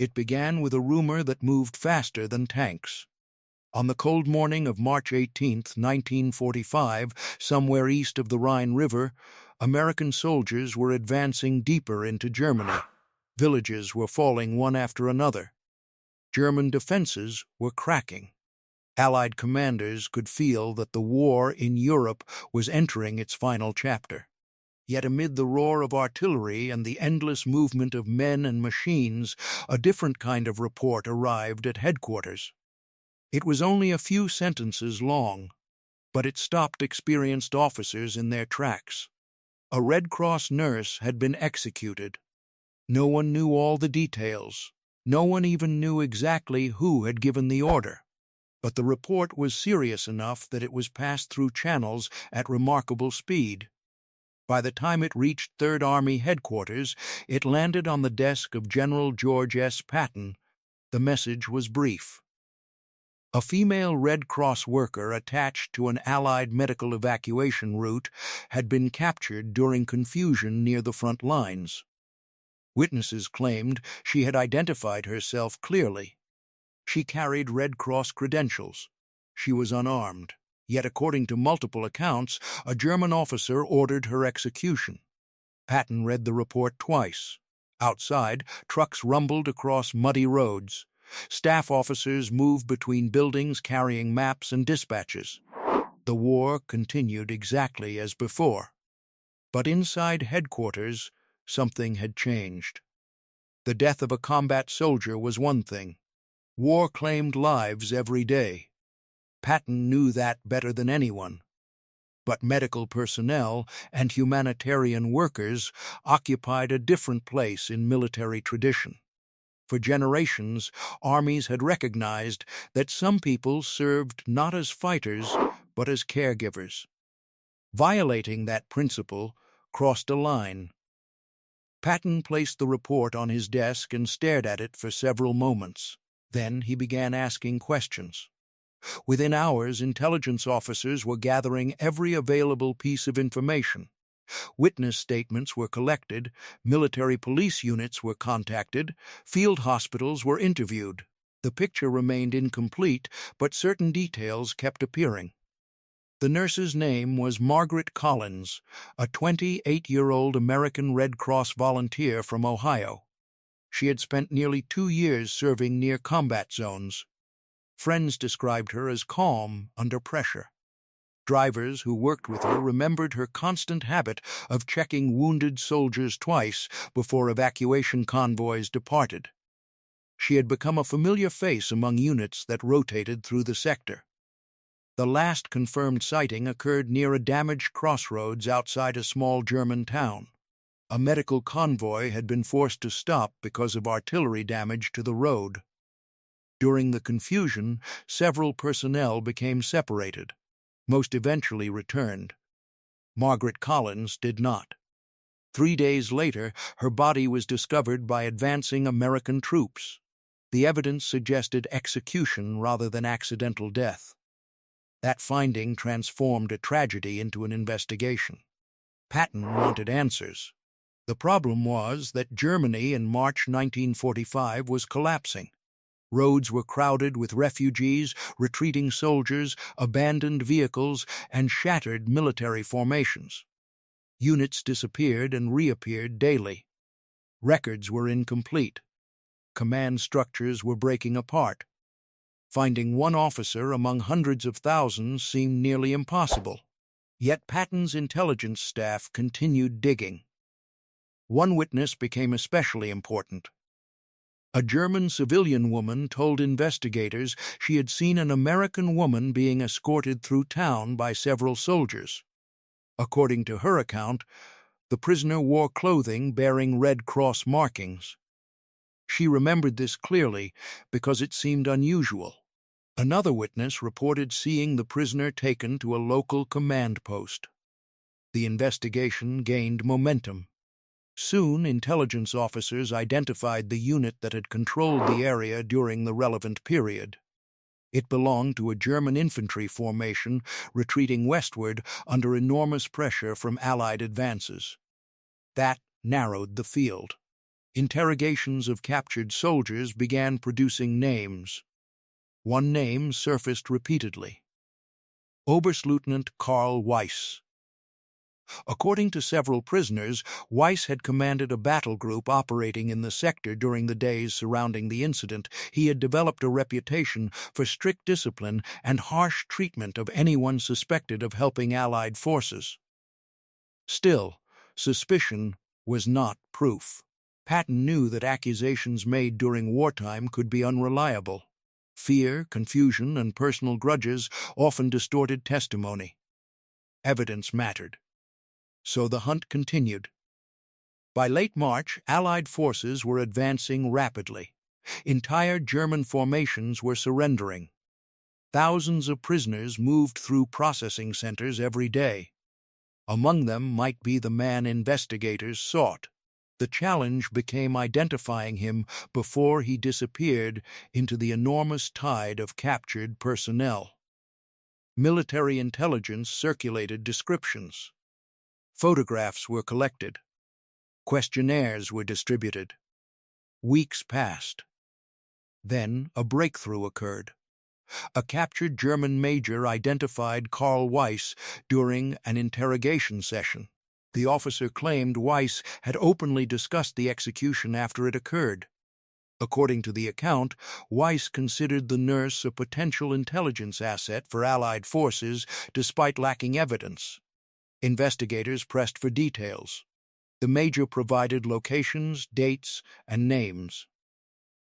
It began with a rumor that moved faster than tanks. On the cold morning of March 18, 1945, somewhere east of the Rhine River, American soldiers were advancing deeper into Germany. Villages were falling one after another. German defenses were cracking. Allied commanders could feel that the war in Europe was entering its final chapter. Yet amid the roar of artillery and the endless movement of men and machines, a different kind of report arrived at headquarters. It was only a few sentences long, but it stopped experienced officers in their tracks. A Red Cross nurse had been executed. No one knew all the details. No one even knew exactly who had given the order. But the report was serious enough that it was passed through channels at remarkable speed. By the time it reached Third Army headquarters, it landed on the desk of General George S. Patton. The message was brief. A female Red Cross worker attached to an Allied medical evacuation route had been captured during confusion near the front lines. Witnesses claimed she had identified herself clearly. She carried Red Cross credentials. She was unarmed. Yet, according to multiple accounts, a German officer ordered her execution. Patton read the report twice. Outside, trucks rumbled across muddy roads. Staff officers moved between buildings carrying maps and dispatches. The war continued exactly as before. But inside headquarters, something had changed. The death of a combat soldier was one thing. War claimed lives every day. Patton knew that better than anyone. But medical personnel and humanitarian workers occupied a different place in military tradition. For generations, armies had recognized that some people served not as fighters, but as caregivers. Violating that principle crossed a line. Patton placed the report on his desk and stared at it for several moments. Then he began asking questions. Within hours, intelligence officers were gathering every available piece of information. Witness statements were collected, military police units were contacted, field hospitals were interviewed. The picture remained incomplete, but certain details kept appearing. The nurse's name was Margaret Collins, a 28-year-old American Red Cross volunteer from Ohio. She had spent nearly 2 years serving near combat zones. Friends described her as calm under pressure. Drivers who worked with her remembered her constant habit of checking wounded soldiers twice before evacuation convoys departed. She had become a familiar face among units that rotated through the sector. The last confirmed sighting occurred near a damaged crossroads outside a small German town. A medical convoy had been forced to stop because of artillery damage to the road. During the confusion, several personnel became separated. Most eventually returned. Margaret Collins did not. 3 days later, her body was discovered by advancing American troops. The evidence suggested execution rather than accidental death. That finding transformed a tragedy into an investigation. Patton wanted answers. The problem was that Germany in March 1945 was collapsing. Roads were crowded with refugees, retreating soldiers, abandoned vehicles, and shattered military formations. Units disappeared and reappeared daily. Records were incomplete. Command structures were breaking apart. Finding one officer among hundreds of thousands seemed nearly impossible. Yet Patton's intelligence staff continued digging. One witness became especially important. A German civilian woman told investigators she had seen an American woman being escorted through town by several soldiers. According to her account, the prisoner wore clothing bearing Red Cross markings. She remembered this clearly because it seemed unusual. Another witness reported seeing the prisoner taken to a local command post. The investigation gained momentum. Soon, intelligence officers identified the unit that had controlled the area during the relevant period. It belonged to a German infantry formation retreating westward under enormous pressure from Allied advances. That narrowed the field. Interrogations of captured soldiers began producing names. One name surfaced repeatedly: Oberstleutnant Karl Weiss. According to several prisoners, Weiss had commanded a battle group operating in the sector during the days surrounding the incident. He had developed a reputation for strict discipline and harsh treatment of anyone suspected of helping Allied forces. Still, suspicion was not proof. Patton knew that accusations made during wartime could be unreliable. Fear, confusion, and personal grudges often distorted testimony. Evidence mattered. So the hunt continued. By late March, Allied forces were advancing rapidly. Entire German formations were surrendering. Thousands of prisoners moved through processing centers every day. Among them might be the man investigators sought. The challenge became identifying him before he disappeared into the enormous tide of captured personnel. Military intelligence circulated descriptions. Photographs were collected. Questionnaires were distributed. Weeks passed. Then a breakthrough occurred. A captured German major identified Karl Weiss during an interrogation session. The officer claimed Weiss had openly discussed the execution after it occurred. According to the account, Weiss considered the nurse a potential intelligence asset for Allied forces despite lacking evidence. Investigators pressed for details. The major provided locations, dates, and names.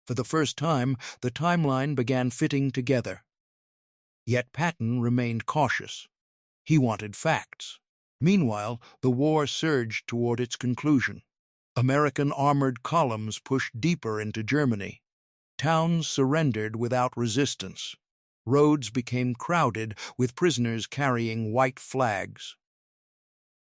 For the first time, the timeline began fitting together. Yet Patton remained cautious. He wanted facts. Meanwhile, the war surged toward its conclusion. American armored columns pushed deeper into Germany. Towns surrendered without resistance. Roads became crowded with prisoners carrying white flags.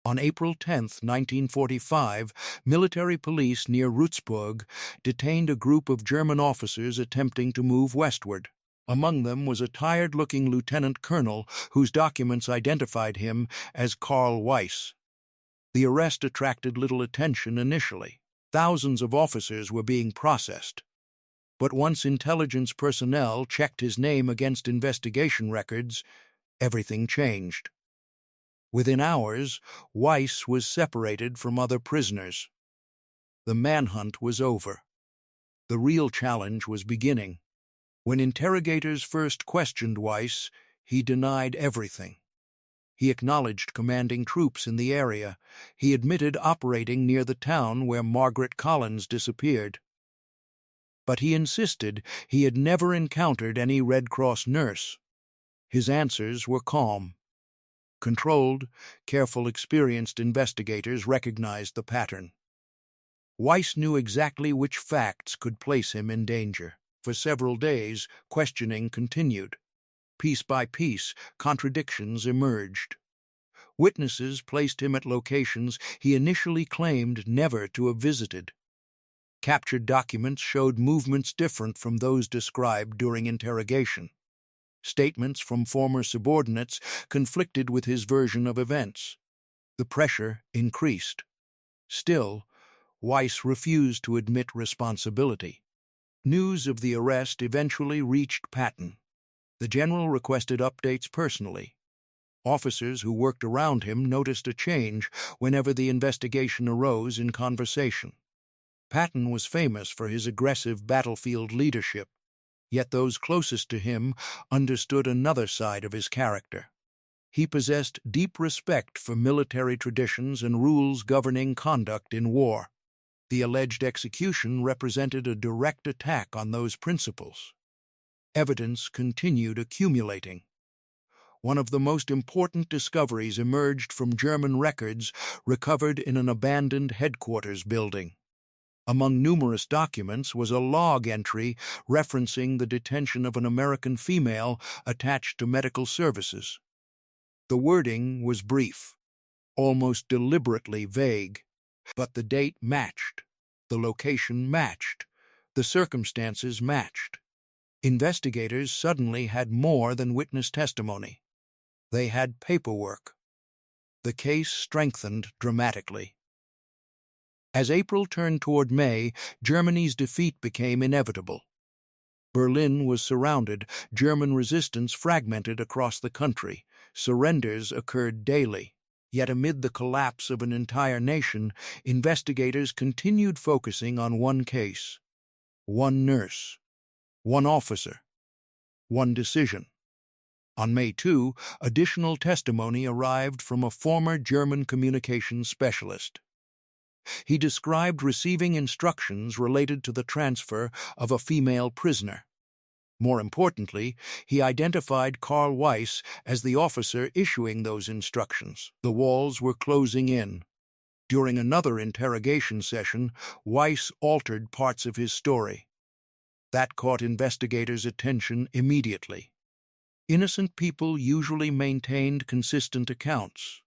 On April 10, 1945, military police near Würzburg detained a group of German officers attempting to move westward. Among them was a tired-looking lieutenant colonel whose documents identified him as Karl Weiss. The arrest attracted little attention initially. Thousands of officers were being processed. But once intelligence personnel checked his name against investigation records, everything changed. Within hours, Weiss was separated from other prisoners. The manhunt was over. The real challenge was beginning. When interrogators first questioned Weiss, he denied everything. He acknowledged commanding troops in the area. He admitted operating near the town where Margaret Collins disappeared. But he insisted he had never encountered any Red Cross nurse. His answers were calm. Controlled, careful, experienced investigators recognized the pattern. Weiss knew exactly which facts could place him in danger. For several days, questioning continued. Piece by piece, contradictions emerged. Witnesses placed him at locations he initially claimed never to have visited. Captured documents showed movements different from those described during interrogation. Statements from former subordinates conflicted with his version of events. The pressure increased. Still, Weiss refused to admit responsibility. News of the arrest eventually reached Patton. The general requested updates personally. Officers who worked around him noticed a change whenever the investigation arose in conversation. Patton was famous for his aggressive battlefield leadership, yet those closest to him understood another side of his character. He possessed deep respect for military traditions and rules governing conduct in war. The alleged execution represented a direct attack on those principles. Evidence continued accumulating. One of the most important discoveries emerged from German records recovered in an abandoned headquarters building. Among numerous documents was a log entry referencing the detention of an American female attached to medical services. The wording was brief, almost deliberately vague, but the date matched, the location matched, the circumstances matched. Investigators suddenly had more than witness testimony. They had paperwork. The case strengthened dramatically. As April turned toward May, Germany's defeat became inevitable. Berlin was surrounded, German resistance fragmented across the country, surrenders occurred daily. Yet amid the collapse of an entire nation, investigators continued focusing on one case, one nurse, one officer, one decision. On May 2, additional testimony arrived from a former German communications specialist. He described receiving instructions related to the transfer of a female prisoner. More importantly, he identified Karl Weiss as the officer issuing those instructions. The walls were closing in. During another interrogation session, Weiss altered parts of his story. That caught investigators' attention immediately. Innocent people usually maintained consistent accounts.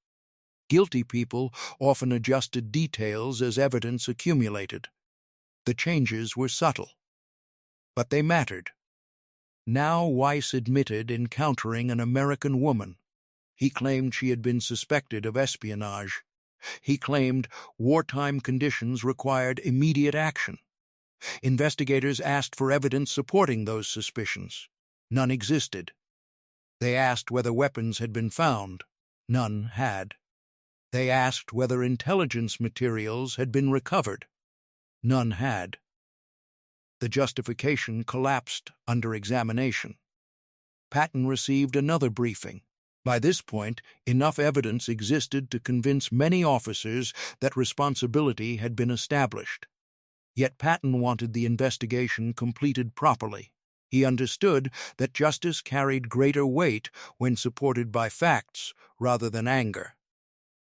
Guilty people often adjusted details as evidence accumulated. The changes were subtle, but they mattered. Now Weiss admitted encountering an American woman. He claimed she had been suspected of espionage. He claimed wartime conditions required immediate action. Investigators asked for evidence supporting those suspicions. None existed. They asked whether weapons had been found. None had. They asked whether intelligence materials had been recovered. None had. The justification collapsed under examination. Patton received another briefing. By this point, enough evidence existed to convince many officers that responsibility had been established. Yet Patton wanted the investigation completed properly. He understood that justice carried greater weight when supported by facts rather than anger.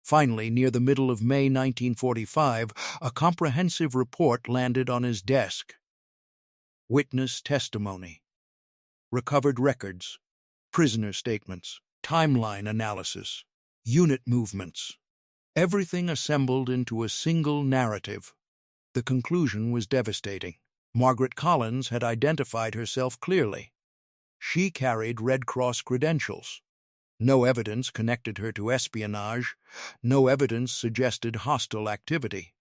Finally, near the middle of May 1945, a comprehensive report landed on his desk. Witness testimony, recovered records, prisoner statements, timeline analysis, unit movements. Everything assembled into a single narrative. The conclusion was devastating. Margaret Collins had identified herself clearly. She carried Red Cross credentials. No evidence connected her to espionage. No evidence suggested hostile activity.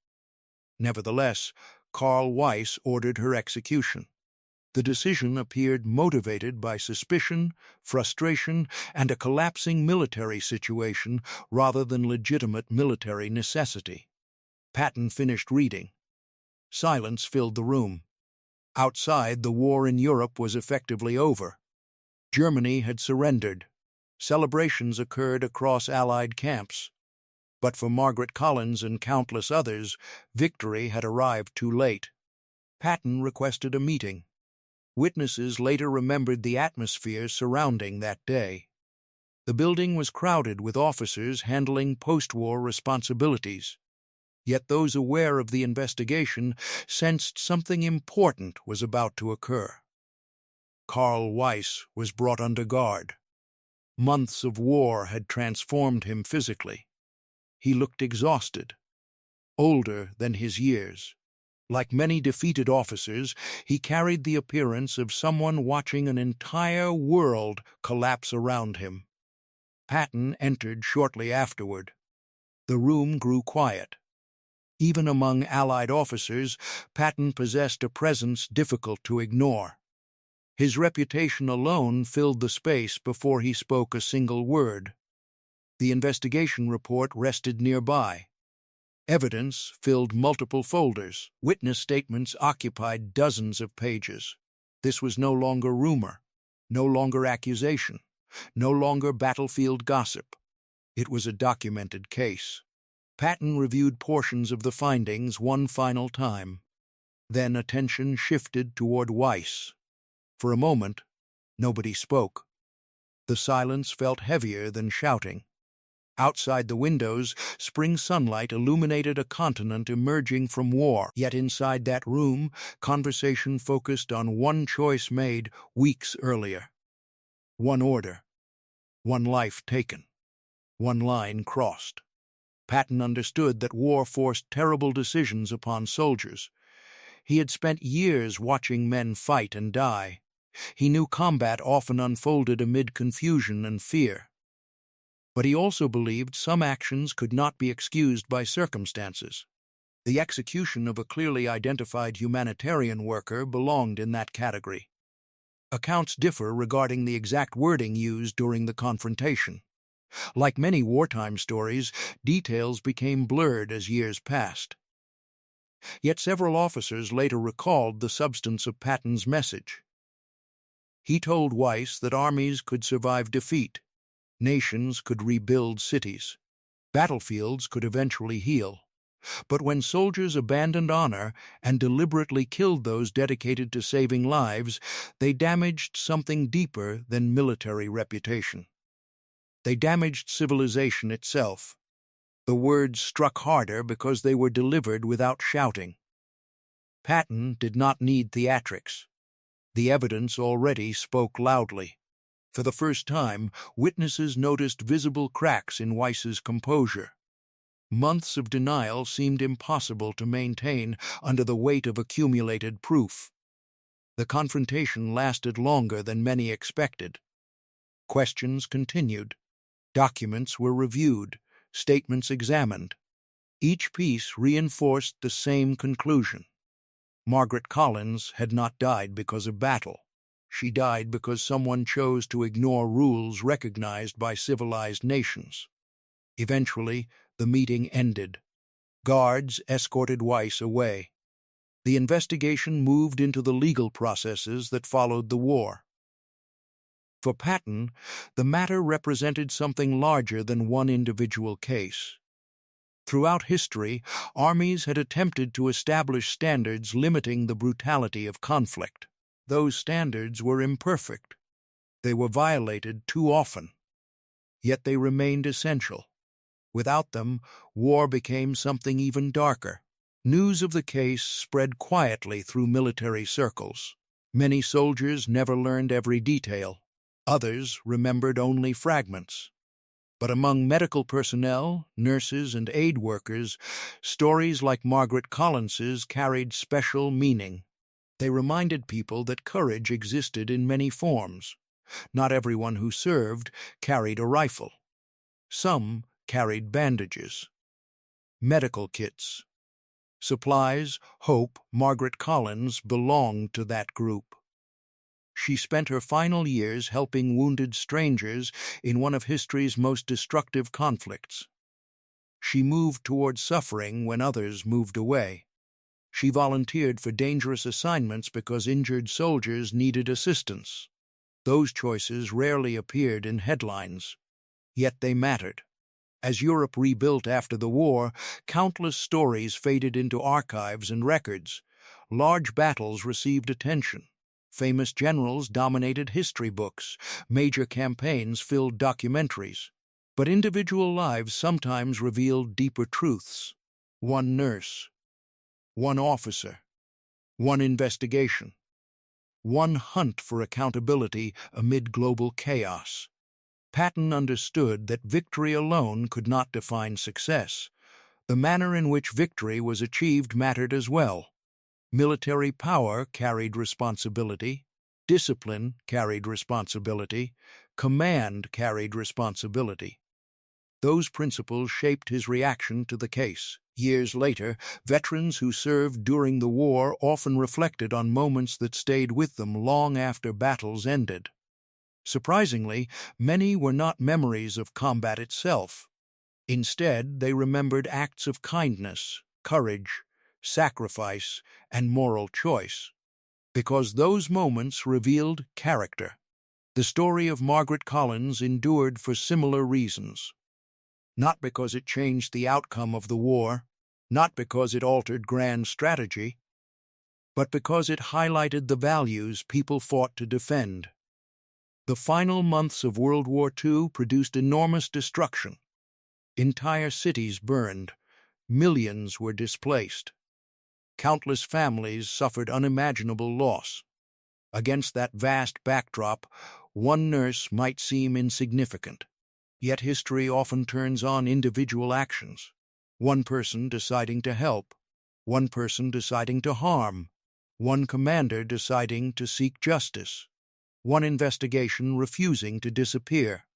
Nevertheless, Karl Weiss ordered her execution. The decision appeared motivated by suspicion, frustration, and a collapsing military situation rather than legitimate military necessity. Patton finished reading. Silence filled the room. Outside, the war in Europe was effectively over. Germany had surrendered. Celebrations occurred across Allied camps. But for Margaret Collins and countless others, victory had arrived too late. Patton requested a meeting. Witnesses later remembered the atmosphere surrounding that day. The building was crowded with officers handling post-war responsibilities. Yet those aware of the investigation sensed something important was about to occur. Karl Weiss was brought under guard. Months of war had transformed him physically. He looked exhausted, older than his years. Like many defeated officers, he carried the appearance of someone watching an entire world collapse around him. Patton entered shortly afterward. The room grew quiet. Even among Allied officers, Patton possessed a presence difficult to ignore. His reputation alone filled the space before he spoke a single word. The investigation report rested nearby. Evidence filled multiple folders. Witness statements occupied dozens of pages. This was no longer rumor, no longer accusation, no longer battlefield gossip. It was a documented case. Patton reviewed portions of the findings one final time. Then attention shifted toward Weiss. For a moment, nobody spoke. The silence felt heavier than shouting. Outside the windows, spring sunlight illuminated a continent emerging from war. Yet inside that room, conversation focused on one choice made weeks earlier. One order, one life taken, one line crossed. Patton understood that war forced terrible decisions upon soldiers. He had spent years watching men fight and die. He knew combat often unfolded amid confusion and fear. But he also believed some actions could not be excused by circumstances. The execution of a clearly identified humanitarian worker belonged in that category. Accounts differ regarding the exact wording used during the confrontation. Like many wartime stories, details became blurred as years passed. Yet several officers later recalled the substance of Patton's message. He told Weiss that armies could survive defeat, nations could rebuild cities, battlefields could eventually heal. But when soldiers abandoned honor and deliberately killed those dedicated to saving lives, they damaged something deeper than military reputation. They damaged civilization itself. The words struck harder because they were delivered without shouting. Patton did not need theatrics. The evidence already spoke loudly. For the first time, witnesses noticed visible cracks in Weiss's composure. Months of denial seemed impossible to maintain under the weight of accumulated proof. The confrontation lasted longer than many expected. Questions continued. Documents were reviewed, statements examined. Each piece reinforced the same conclusion. Margaret Collins had not died because of battle. She died because someone chose to ignore rules recognized by civilized nations. Eventually, the meeting ended. Guards escorted Weiss away. The investigation moved into the legal processes that followed the war. For Patton, the matter represented something larger than one individual case. Throughout history, armies had attempted to establish standards limiting the brutality of conflict. Those standards were imperfect. They were violated too often. Yet they remained essential. Without them, war became something even darker. News of the case spread quietly through military circles. Many soldiers never learned every detail. Others remembered only fragments. But among medical personnel, nurses, and aid workers, stories like Margaret Collins's carried special meaning. They reminded people that courage existed in many forms. Not everyone who served carried a rifle. Some carried bandages, medical kits, supplies. Hope Margaret Collins belonged to that group. She spent her final years helping wounded strangers in one of history's most destructive conflicts. She moved toward suffering when others moved away. She volunteered for dangerous assignments because injured soldiers needed assistance. Those choices rarely appeared in headlines, yet they mattered. As Europe rebuilt after the war, countless stories faded into archives and records. Large battles received attention. Famous generals dominated history books. Major campaigns filled documentaries. But individual lives sometimes revealed deeper truths. One nurse, one officer, one investigation, one hunt for accountability amid global chaos. Patton understood that victory alone could not define success. The manner in which victory was achieved mattered as well. Military power carried responsibility. Discipline carried responsibility. Command carried responsibility. Those principles shaped his reaction to the case. Years later, veterans who served during the war often reflected on moments that stayed with them long after battles ended. Surprisingly, many were not memories of combat itself. Instead, they remembered acts of kindness, courage, sacrifice, and moral choice. Because those moments revealed character. The story of Margaret Collins endured for similar reasons. Not because it changed the outcome of the war, not because it altered grand strategy, but because it highlighted the values people fought to defend. The final months of World War II produced enormous destruction. Entire cities burned. Millions were displaced. Countless families suffered unimaginable loss. Against that vast backdrop, one nurse might seem insignificant. Yet history often turns on individual actions. One person deciding to help. One person deciding to harm. One commander deciding to seek justice. One investigation refusing to disappear.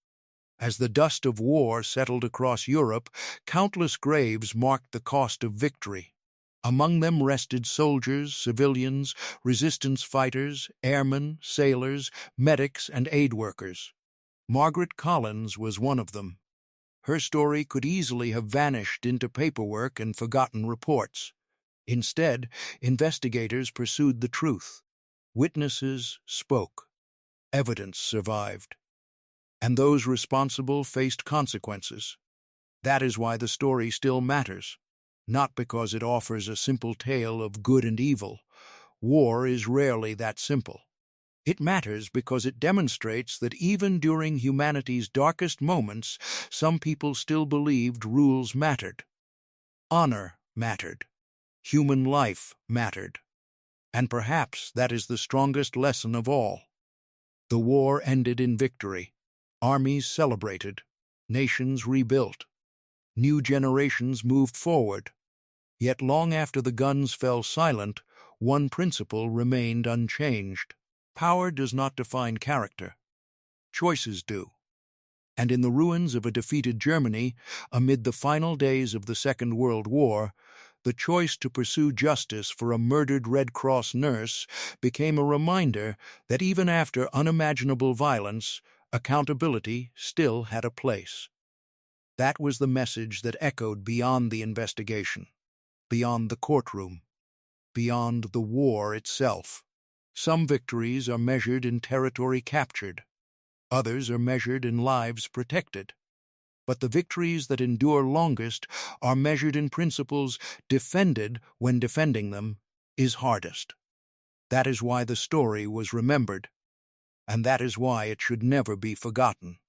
As the dust of war settled across Europe, countless graves marked the cost of victory. Among them rested soldiers, civilians, resistance fighters, airmen, sailors, medics, and aid workers. Margaret Collins was one of them. Her story could easily have vanished into paperwork and forgotten reports. Instead, investigators pursued the truth. Witnesses spoke. Evidence survived. And those responsible faced consequences. That is why the story still matters. Not because it offers a simple tale of good and evil. War is rarely that simple. It matters because it demonstrates that even during humanity's darkest moments, some people still believed rules mattered. Honor mattered. Human life mattered. And perhaps that is the strongest lesson of all. The war ended in victory. Armies celebrated. Nations rebuilt. New generations moved forward. Yet long after the guns fell silent, one principle remained unchanged. Power does not define character. Choices do. And in the ruins of a defeated Germany, amid the final days of the Second World War, the choice to pursue justice for a murdered Red Cross nurse became a reminder that even after unimaginable violence, accountability still had a place. That was the message that echoed beyond the investigation, beyond the courtroom, beyond the war itself. Some victories are measured in territory captured. Others are measured in lives protected. But the victories that endure longest are measured in principles defended when defending them is hardest. That is why the story was remembered, and that is why it should never be forgotten.